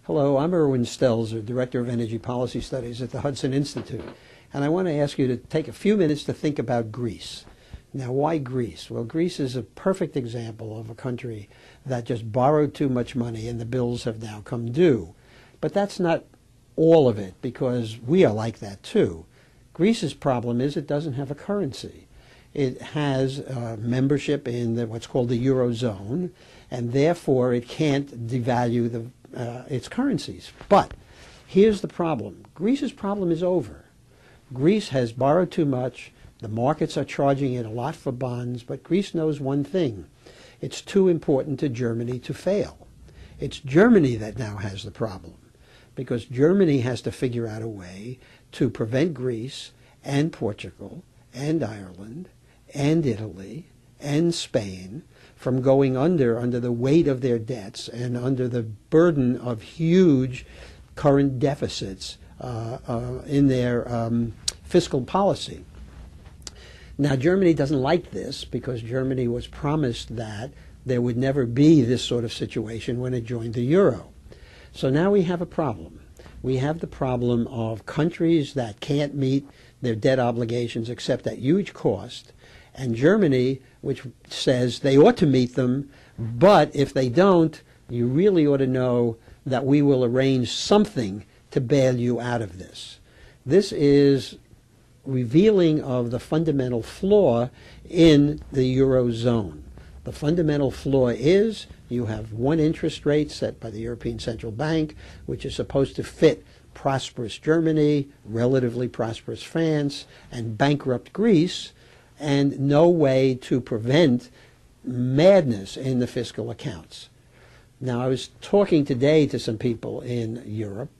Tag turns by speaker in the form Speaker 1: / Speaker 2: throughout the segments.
Speaker 1: Hello, I'm Irwin Stelzer, Director of Energy Policy Studies at the Hudson Institute. And I want to ask you to take a few minutes to think about Greece. Now, why Greece? Well, Greece is a perfect example of a country that just borrowed too much money and the bills have now come due. But that's not all of it, because we are like that too. Greece's problem is it doesn't have a currency. It has membership in what's called the Eurozone, and therefore it can't devalue its currencies. But here's the problem. Greece's problem is over. Greece has borrowed too much. The markets are charging it a lot for bonds, but Greece knows one thing. It's too important to Germany to fail. It's Germany that now has the problem, because Germany has to figure out a way to prevent Greece and Portugal and Ireland and Italy and Spain from going under the weight of their debts and under the burden of huge current deficits in their fiscal policy. Now, Germany doesn't like this, because Germany was promised that there would never be this sort of situation when it joined the euro. So now we have a problem. We have the problem of countries that can't meet their debt obligations except at huge cost, and Germany, which says they ought to meet them, but if they don't, you really ought to know that we will arrange something to bail you out of this. This is revealing of the fundamental flaw in the Eurozone. The fundamental flaw is you have one interest rate set by the European Central Bank, which is supposed to fit prosperous Germany, relatively prosperous France, and bankrupt Greece, and no way to prevent madness in the fiscal accounts. Now, I was talking today to some people in Europe,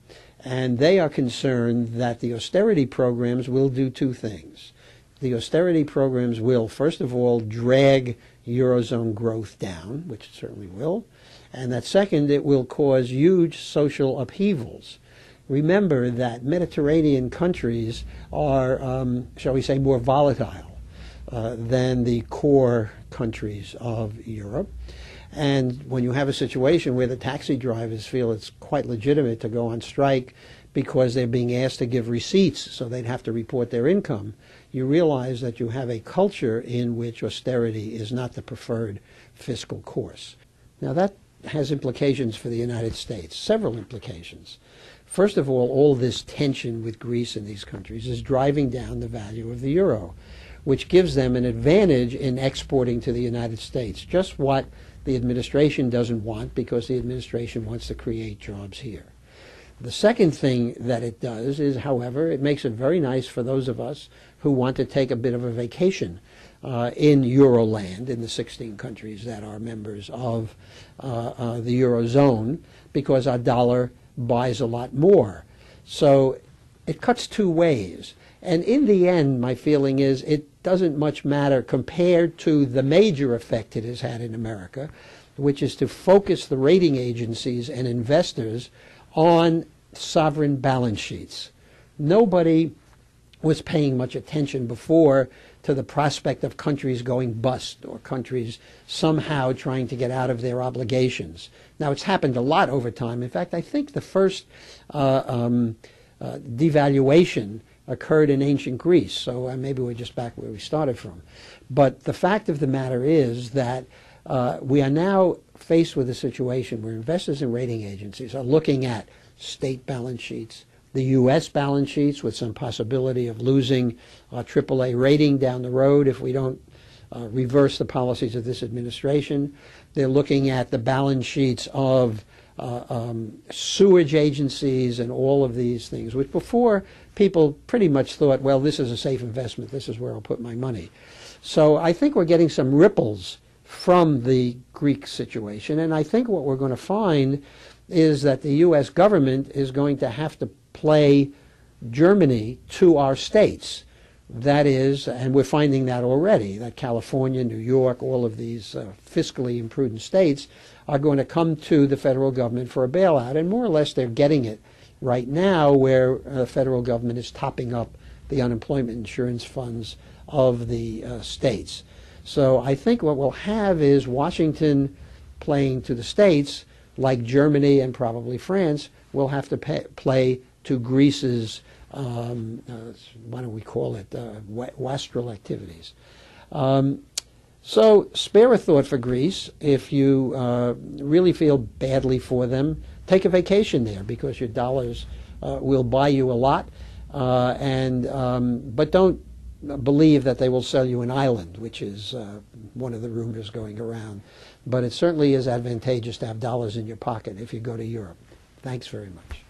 Speaker 1: and they are concerned that the austerity programs will do two things. The austerity programs will, first of all, drag Eurozone growth down, which it certainly will, and that second, it will cause huge social upheavals. Remember that Mediterranean countries are, shall we say, more volatile than the core countries of Europe. And when you have a situation where the taxi drivers feel it's quite legitimate to go on strike because they're being asked to give receipts so they'd have to report their income, you realize that you have a culture in which austerity is not the preferred fiscal course. Now, that has implications for the United States, several implications. First of all this tension with Greece and these countries is driving down the value of the euro, which gives them an advantage in exporting to the United States, just what the administration doesn't want, because the administration wants to create jobs here. The second thing that it does is, however, it makes it very nice for those of us who want to take a bit of a vacation in Euroland, in the 16 countries that are members of the Eurozone, because our dollar buys a lot more. So it cuts two ways. And in the end, my feeling is it doesn't much matter compared to the major effect it has had in America, which is to focus the rating agencies and investors on sovereign balance sheets. Nobody was paying much attention before to the prospect of countries going bust or countries somehow trying to get out of their obligations. Now, it's happened a lot over time. In fact, I think the first devaluation occurred in ancient Greece, so maybe we're just back where we started from. But the fact of the matter is that we are now faced with a situation where investors and rating agencies are looking at state balance sheets, the U.S. balance sheets, with some possibility of losing our AAA rating down the road if we don't reverse the policies of this administration. They're looking at the balance sheets of sewage agencies and all of these things, which before people pretty much thought, well, this is a safe investment, this is where I'll put my money. So I think we're getting some ripples from the Greek situation, and I think what we're going to find is that the U.S. government is going to have to play Germany to our states. That is, and we're finding that already, that California, New York, all of these fiscally imprudent states are going to come to the federal government for a bailout, and more or less they're getting it right now, where the federal government is topping up the unemployment insurance funds of the states. So I think what we'll have is Washington playing to the states, like Germany and probably France, will have to play to Greece's, what do we call it, wastrel activities. So spare a thought for Greece. If you really feel badly for them, take a vacation there because your dollars will buy you a lot. But don't believe that they will sell you an island, which is one of the rumors going around. But it certainly is advantageous to have dollars in your pocket if you go to Europe. Thanks very much.